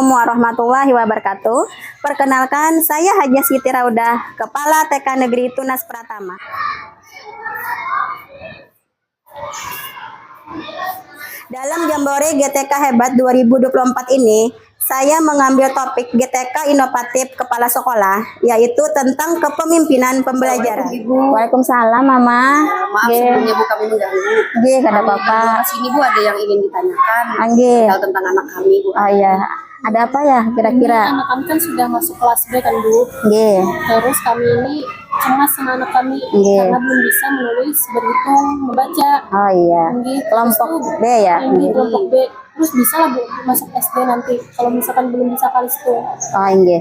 Assalamualaikum warahmatullahi wabarakatuh. Perkenalkan, saya Hajah Siti Raudah, Kepala TK Negeri Tunas Pratama. Dalam Jambore GTK Hebat 2024 ini, saya mengambil topik GTK Inovatif Kepala Sekolah, yaitu tentang kepemimpinan pembelajaran. Waalaikumsalam, Mama. Maaf sebelumnya Bu, kami mengganggu. Nggih, kada apa-apa. Sini Bu, ada yang ingin ditanyakan Nggih. tentang anak kami Bu. Oh iya, ada apa ya kira-kira? Anak kami kan sudah masuk kelas B kan Bu. Nggih. Terus kami ini cemas sama anak kami karena belum bisa menulis, berhitung, membaca. Oh iya. Nggih, Kelompok terus B ya? Nggih, kelompok B. Terus bisa lah Bu masuk SD nanti kalau misalkan belum bisa kalis itu. Oh iya.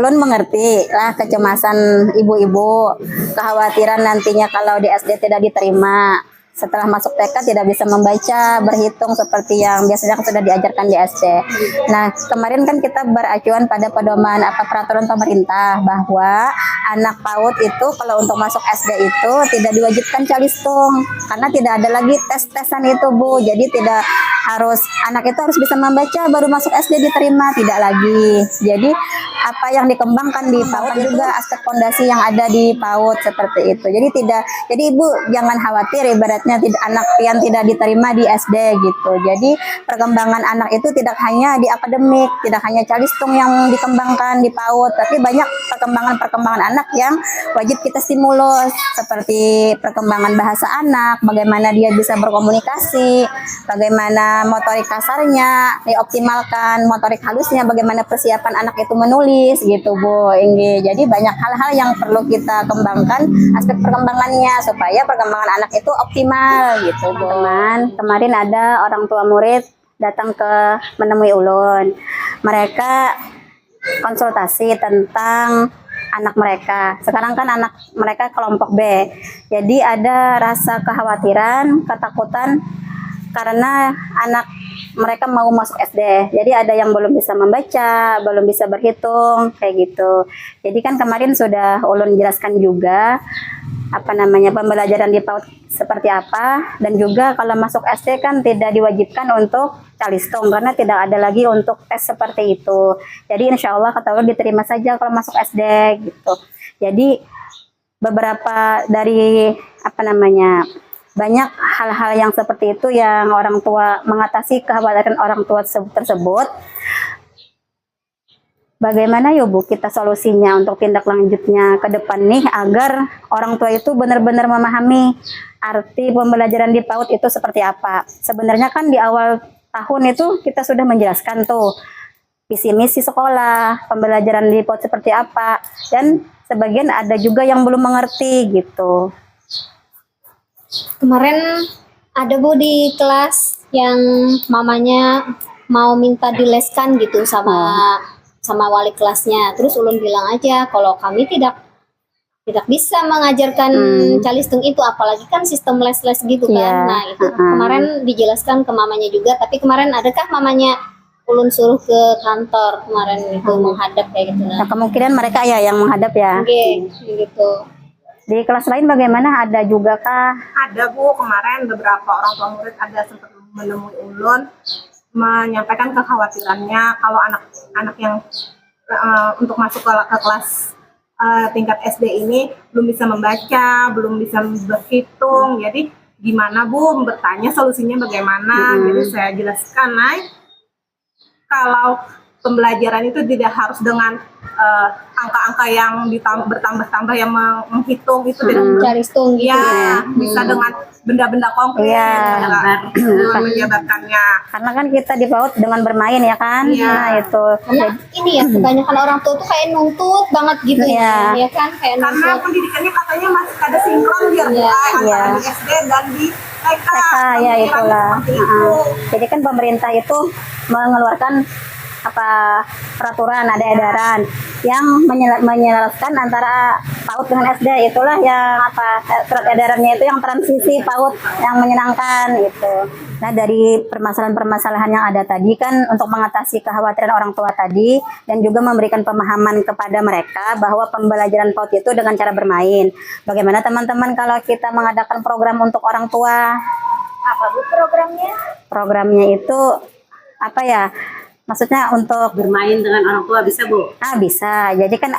Ulun mengerti lah kecemasan ibu-ibu, kekhawatiran nantinya kalau di SD tidak diterima. Setelah masuk TK tidak bisa membaca, berhitung seperti yang biasanya sudah diajarkan di SD. Nah, kemarin kan kita beracuan pada pedoman peraturan pemerintah bahwa anak PAUD itu kalau untuk masuk SD itu tidak diwajibkan calistung karena tidak ada lagi tes-tesan itu Bu. Jadi tidak harus anak itu harus bisa membaca baru masuk SD diterima, tidak lagi. Jadi apa yang dikembangkan di PAUD juga aspek fondasi yang ada di PAUD seperti itu. Jadi Ibu jangan khawatir ibaratnya anak yang tidak diterima di SD gitu. Jadi perkembangan anak itu tidak hanya di akademik, tidak hanya calistung yang dikembangkan di PAUD, tapi banyak perkembangan anak yang wajib kita stimulus seperti perkembangan bahasa anak, bagaimana dia bisa berkomunikasi, bagaimana motorik kasarnya dioptimalkan, motorik halusnya, bagaimana persiapan anak itu menulis gitu Bu. Jadi banyak hal-hal yang perlu kita kembangkan aspek perkembangannya supaya perkembangan anak itu optimal gitu Bu. Teman, kemarin ada orang tua murid datang menemui ulun. Mereka konsultasi tentang anak mereka. Sekarang kan anak mereka kelompok B. Jadi ada rasa kekhawatiran, ketakutan karena anak mereka mau masuk SD. Jadi ada yang belum bisa membaca, belum bisa berhitung, kayak gitu. Jadi kan kemarin sudah ulun jelaskan juga pembelajaran di PAUD seperti apa, dan juga kalau masuk SD kan tidak diwajibkan untuk calistung karena tidak ada lagi untuk tes seperti itu. Jadi insya Allah kata ulun diterima saja kalau masuk SD gitu. Jadi beberapa dari banyak hal-hal yang seperti itu yang orang tua mengatasi kekhawatiran orang tua tersebut. Bagaimana ya Bu kita solusinya untuk tindak lanjutnya ke depan nih agar orang tua itu benar-benar memahami arti pembelajaran di PAUD itu seperti apa. Sebenarnya kan di awal tahun itu kita sudah menjelaskan tuh visi misi sekolah, pembelajaran di PAUD seperti apa, dan sebagian ada juga yang belum mengerti gitu. Kemarin ada Bu di kelas yang mamanya mau minta dileskan gitu sama wali kelasnya. Terus ulun bilang aja kalau kami tidak bisa mengajarkan calistung itu, apalagi kan sistem les-les gitu kan. Nah itu kemarin dijelaskan ke mamanya juga. Tapi kemarin adakah mamanya ulun suruh ke kantor kemarin itu menghadap kayak gitu. Nah kemungkinan mereka ya yang menghadap ya. Oke, gitu. Di kelas lain bagaimana, ada juga kah? Ada Bu, kemarin beberapa orang tua murid ada sempat menemui ulun menyampaikan kekhawatirannya kalau anak-anak yang untuk masuk ke kelas tingkat SD ini belum bisa membaca, belum bisa berhitung. Jadi gimana Bu, bertanya solusinya bagaimana. Jadi saya jelaskan kalau pembelajaran itu tidak harus dengan angka-angka yang bertambah-tambah yang menghitung itu dengan calistung gitu ya, bisa dengan benda-benda konkret menjabarkannya. Karena kan kita di PAUD dengan bermain ya kan. Nah itu karena ini ya kebanyakan orang tua tuh kayak nuntut banget gitu ya kan, kayak karena nuntut. pendidikannya katanya masih ada sinkron biar antara di SD dan di TK. Ya itulah. Jadi kan pemerintah itu mengeluarkan peraturan, ada edaran yang menyelaraskan antara PAUD dengan SD. Itulah yang surat edarannya itu yang transisi PAUD yang menyenangkan gitu. Nah dari permasalahan-permasalahan yang ada tadi kan untuk mengatasi kekhawatiran orang tua tadi dan juga memberikan pemahaman kepada mereka bahwa pembelajaran PAUD itu dengan cara bermain. Bagaimana teman-teman kalau kita mengadakan program untuk orang tua? Apa Bu programnya? Programnya itu Maksudnya untuk Bermain dengan orang tua bisa, Bu? bisa. Jadi kan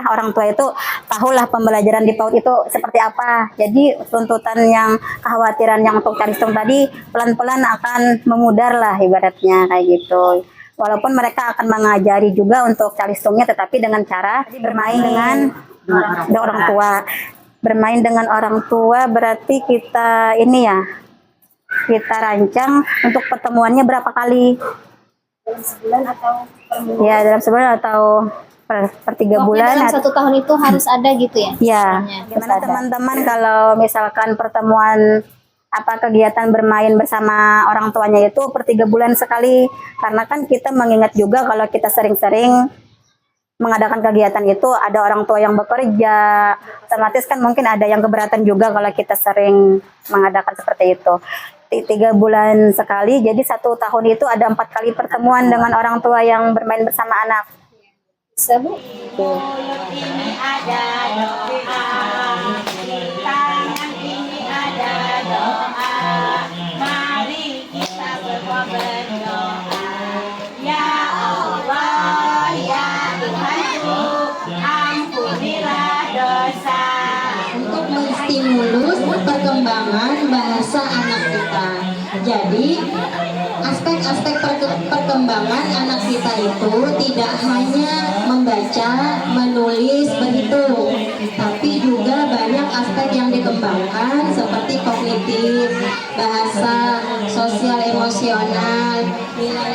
orang tua itu tahulah pembelajaran di PAUD itu seperti apa. Jadi tuntutan yang kekhawatiran yang untuk calistung tadi pelan-pelan akan memudar lah ibaratnya kayak gitu. Walaupun mereka akan mengajari juga untuk calistungnya, tetapi dengan cara bermain dengan orang tua. Bermain dengan orang tua berarti kita kita rancang untuk pertemuannya berapa kali? Sebulan atau Ya, dalam sebulan atau per 3 bulan. Dalam 1 tahun itu harus ada gitu ya? Ya, Misalnya, gimana teman-teman kalau misalkan pertemuan kegiatan bermain bersama orang tuanya itu per 3 bulan sekali, karena kan kita mengingat juga kalau kita sering-sering mengadakan kegiatan itu ada orang tua yang bekerja, otomatis kan mungkin ada yang keberatan juga kalau kita sering mengadakan seperti itu. 3 bulan sekali, jadi 1 tahun itu ada 4 kali pertemuan dengan orang tua yang bermain bersama anak. Bisa, Bu? Untuk menstimulus perkembangan bahasa anak kita. Jadi aspek-aspek perkembangan anak kita itu tidak hanya membaca, menulis, berhitung, tapi juga banyak aspek yang dikembangkan seperti kognitif, bahasa, sosial emosional, nilai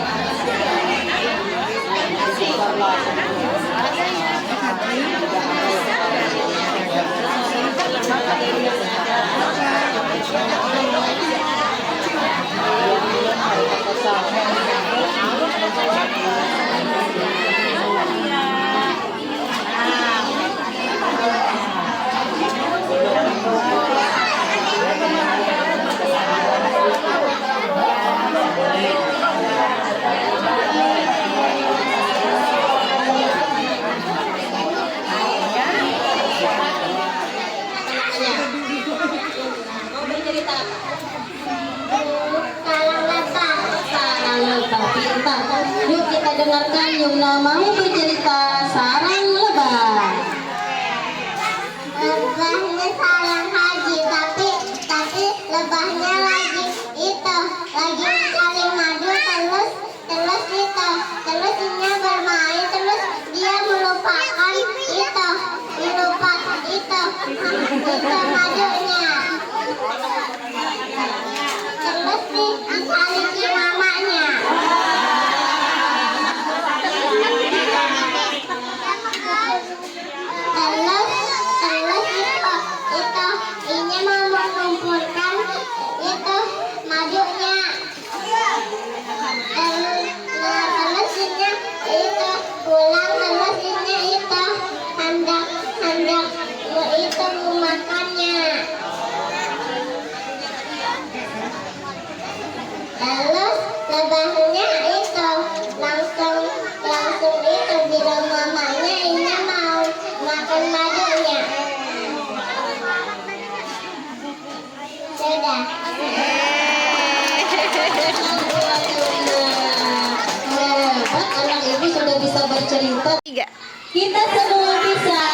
Yuk kita dengarkan Yumna mau bercerita sarang lebah. Lebahnya sarang haji, tapi lebahnya lagi saling maju terus ini bermain, terus dia melupakan itu majunya. Terus disaliki mamanya. Terus itu ini mau mengumpulkan itu majunya. Terus ini itu pulang, terus ini itu hendak itu memakannya. Terus lebahnya itu langsung itu bila mamanya ini mau makan majunya. Sudah. Hebat, anak ibu sudah bisa bercerita. Kita semua bisa.